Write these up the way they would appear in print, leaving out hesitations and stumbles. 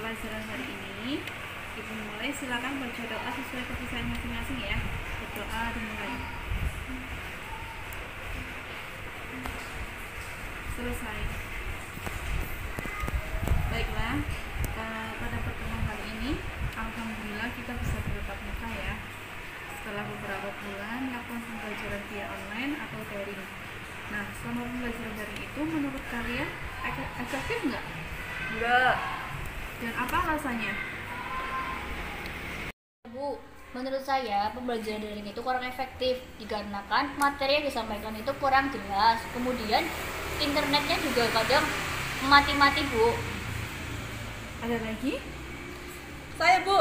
pelajaran hari ini. Ibu mulai, silakan baca doa sesuai kepercayaan masing-masing ya. Berdoa dimulai. Selesai. Baiklah, pada pertemuan kali ini alhamdulillah kita bisa bertatap muka ya, setelah beberapa bulan melakukan pembelajaran via online atau daring. Nah, selama pembelajaran daring itu menurut kalian efektif nggak? Enggak. Dan apa alasannya? Bu, menurut saya pembelajaran daring itu kurang efektif dikarenakan materi yang disampaikan itu kurang jelas. Kemudian internetnya juga kadang mati-mati, Bu. Ada lagi? Saya, Bu.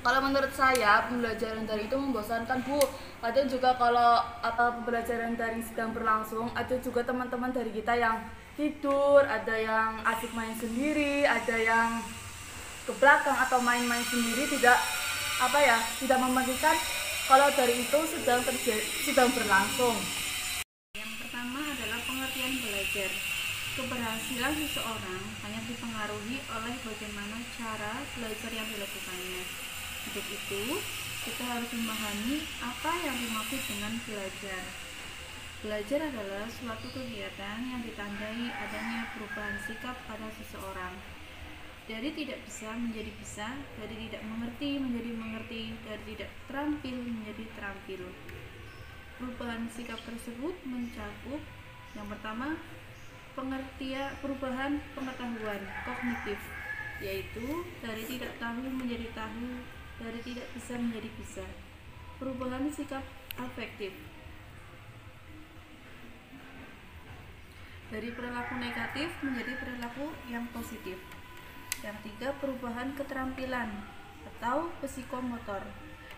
Kalau menurut saya pembelajaran daring itu membosankan, Bu. Ada juga kalau pembelajaran daring sedang berlangsung, ada juga teman-teman dari kita yang tidur, ada yang asik main sendiri, ada yang ke belakang atau main-main sendiri, tidak mematikan kalau daring itu sedang berlangsung. Yang pertama adalah pengertian belajar. Keberhasilan seseorang hanya dipengaruhi oleh bagaimana cara belajar yang dilakukannya. Untuk itu, kita harus memahami apa yang dimaksud dengan belajar. Belajar adalah suatu kegiatan yang ditandai adanya perubahan sikap pada seseorang. Dari tidak bisa menjadi bisa, dari tidak mengerti menjadi mengerti, dari tidak terampil menjadi terampil. Perubahan sikap tersebut mencakup yang pertama, perubahan pengetahuan kognitif, yaitu dari tidak tahu menjadi tahu, dari tidak bisa menjadi bisa. Perubahan sikap afektif, dari perilaku negatif menjadi perilaku yang positif. Yang ketiga, perubahan keterampilan atau psikomotor,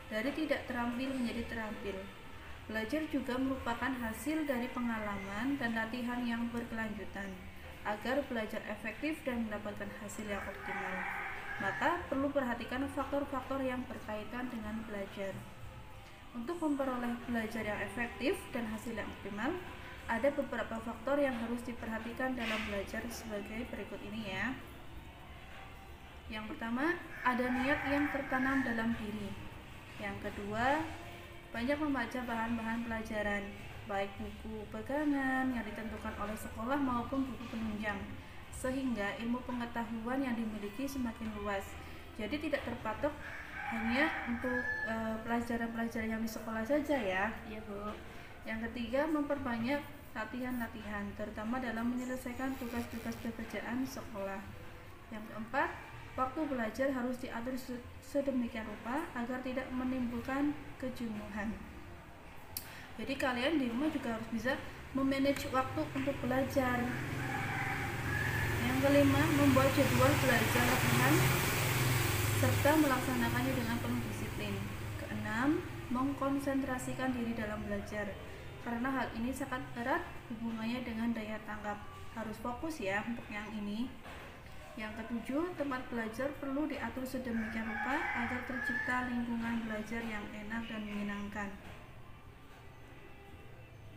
dari tidak terampil menjadi terampil. Belajar juga merupakan hasil dari pengalaman dan latihan yang berkelanjutan. Agar belajar efektif dan mendapatkan hasil yang optimal, maka perlu perhatikan faktor-faktor yang berkaitan dengan belajar. Untuk memperoleh belajar yang efektif dan hasil yang optimal, ada beberapa faktor yang harus diperhatikan dalam belajar sebagai berikut ini ya. Yang pertama, ada niat yang tertanam dalam diri. Yang kedua, banyak membaca bahan-bahan pelajaran, baik buku pegangan yang ditentukan oleh sekolah maupun buku penunjang, sehingga ilmu pengetahuan yang dimiliki semakin luas. Jadi tidak terpatok hanya untuk pelajaran-pelajaran yang di sekolah saja ya. Iya, Bu. Yang ketiga, memperbanyak latihan-latihan, terutama dalam menyelesaikan tugas-tugas pekerjaan sekolah. Yang keempat, waktu belajar harus diatur sedemikian rupa agar tidak menimbulkan kejenuhan. Jadi kalian di rumah juga harus bisa memanage waktu untuk belajar. Yang kelima, membuat jadwal belajar latihan serta melaksanakannya dengan penuh disiplin. Keenam, mengkonsentrasikan diri dalam belajar, karena hal ini sangat erat hubungannya dengan daya tanggap. Harus fokus ya untuk yang ini. Yang ketujuh, tempat belajar perlu diatur sedemikian rupa agar tercipta lingkungan belajar yang enak dan menyenangkan.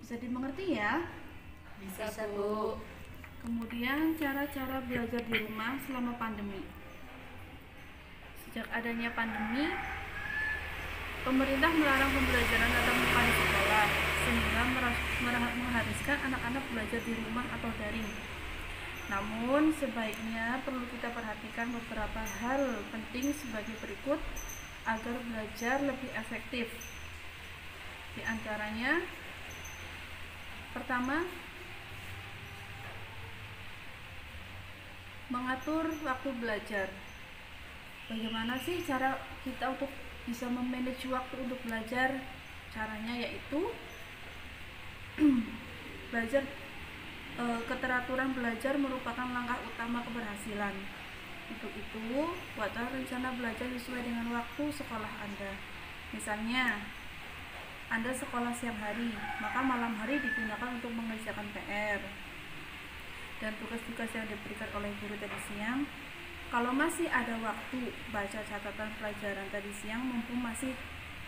Bisa dimengerti ya? Bisa, Bu. Kemudian cara-cara belajar di rumah selama pandemi. Sejak adanya pandemi, pemerintah melarang pembelajaran tatap muka di sekolah, sehingga mengharuskan anak-anak belajar di rumah atau daring. Namun, sebaiknya perlu kita perhatikan beberapa hal penting sebagai berikut agar belajar lebih efektif. Di antaranya, pertama, mengatur waktu belajar. Bagaimana sih cara kita untuk bisa memanage waktu untuk belajar? Caranya yaitu keteraturan belajar merupakan langkah utama keberhasilan. Untuk itu, buatlah rencana belajar sesuai dengan waktu sekolah Anda. Misalnya, Anda sekolah siang hari, maka malam hari digunakan untuk mengerjakan PR dan tugas-tugas yang diberikan oleh guru tadi siang. Kalau masih ada waktu, baca catatan pelajaran tadi siang mumpung masih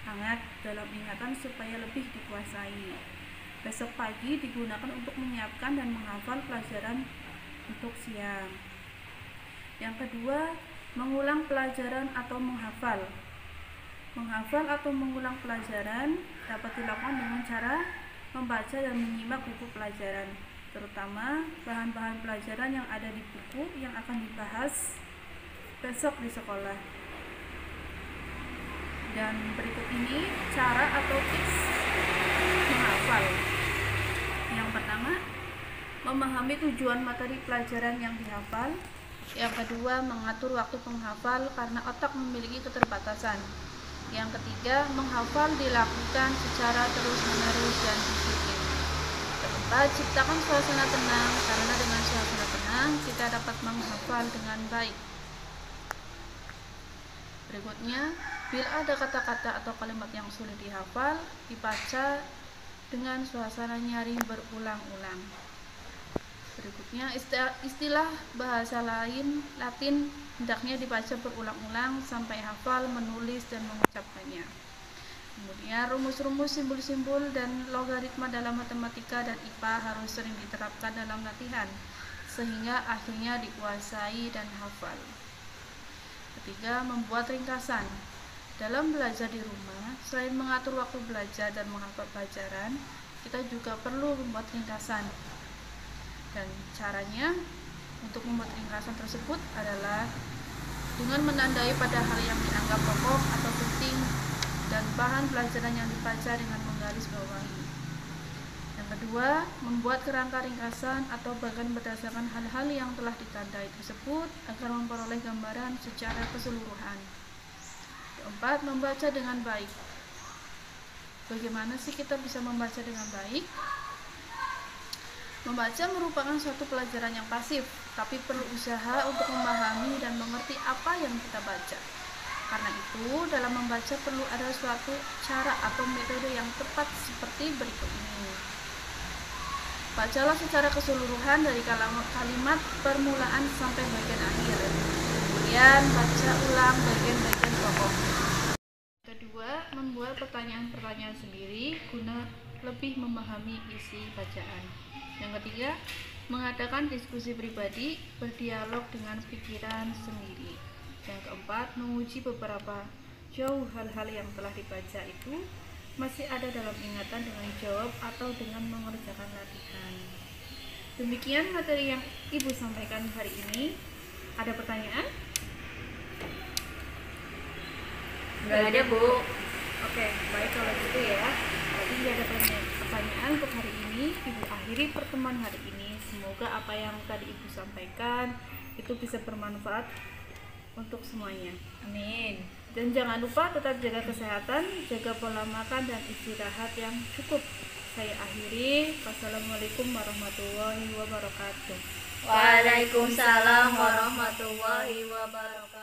hangat dalam ingatan supaya lebih dikuasai. Besok pagi digunakan untuk menyiapkan dan menghafal pelajaran untuk siang. Yang kedua, mengulang pelajaran atau menghafal. Menghafal atau mengulang pelajaran dapat dilakukan dengan cara membaca dan menyimak buku pelajaran, terutama bahan-bahan pelajaran yang ada di buku yang akan dibahas besok di sekolah. Dan berikut ini cara atau tips menghafal. Yang pertama, memahami tujuan materi pelajaran yang dihafal. Yang kedua, mengatur waktu menghafal karena otak memiliki keterbatasan. Yang ketiga, menghafal dilakukan secara terus-menerus dan disiplin. Keempat, ciptakan suasana tenang karena dengan suasana tenang kita dapat menghafal dengan baik. Berikutnya, bila ada kata-kata atau kalimat yang sulit dihafal, dibaca dengan suasana nyaring berulang-ulang. Berikutnya, istilah bahasa latin hendaknya dibaca berulang-ulang sampai hafal, menulis, dan mengucapkannya. Kemudian, rumus-rumus, simbol-simbol, dan logaritma dalam matematika dan IPA harus sering diterapkan dalam latihan, sehingga akhirnya dikuasai dan hafal. Ketiga, membuat ringkasan. Dalam belajar di rumah, selain mengatur waktu belajar dan menghafal pelajaran, kita juga perlu membuat ringkasan. Dan caranya untuk membuat ringkasan tersebut adalah dengan menandai pada hal yang dianggap pokok atau penting dan bahan pelajaran yang dibaca dengan menggaris bawahi. Yang kedua, membuat kerangka ringkasan atau bahkan berdasarkan hal-hal yang telah ditandai tersebut agar memperoleh gambaran secara keseluruhan. Keempat, membaca dengan baik. Bagaimana sih kita bisa membaca dengan baik? Membaca merupakan suatu pelajaran yang pasif, tapi perlu usaha untuk memahami dan mengerti apa yang kita baca. Karena itu, dalam membaca perlu ada suatu cara atau metode yang tepat seperti berikut ini. Bacalah secara keseluruhan dari kalimat permulaan sampai bagian akhir. Kemudian baca ulang bagian-bagian pokok. Kedua, membuat pertanyaan-pertanyaan sendiri guna lebih memahami isi bacaan. Yang ketiga, mengadakan diskusi pribadi, berdialog dengan pikiran sendiri. Yang keempat, menguji beberapa jauh hal-hal yang telah dibaca itu masih ada dalam ingatan dengan jawab atau dengan mengerjakan latihan. Demikian materi yang Ibu sampaikan hari ini. Ada pertanyaan? Nggak ada, Bu. Oke, baik kalau gitu ya. Tadi ada pertanyaan untuk hari ini. Ibu akhiri pertemuan hari ini. Semoga apa yang tadi Ibu sampaikan itu bisa bermanfaat untuk semuanya. Amin. Dan jangan lupa tetap jaga kesehatan, jaga pola makan dan istirahat yang cukup. Saya akhiri. Wassalamualaikum warahmatullahi wabarakatuh. Waalaikumsalam warahmatullahi wabarakatuh.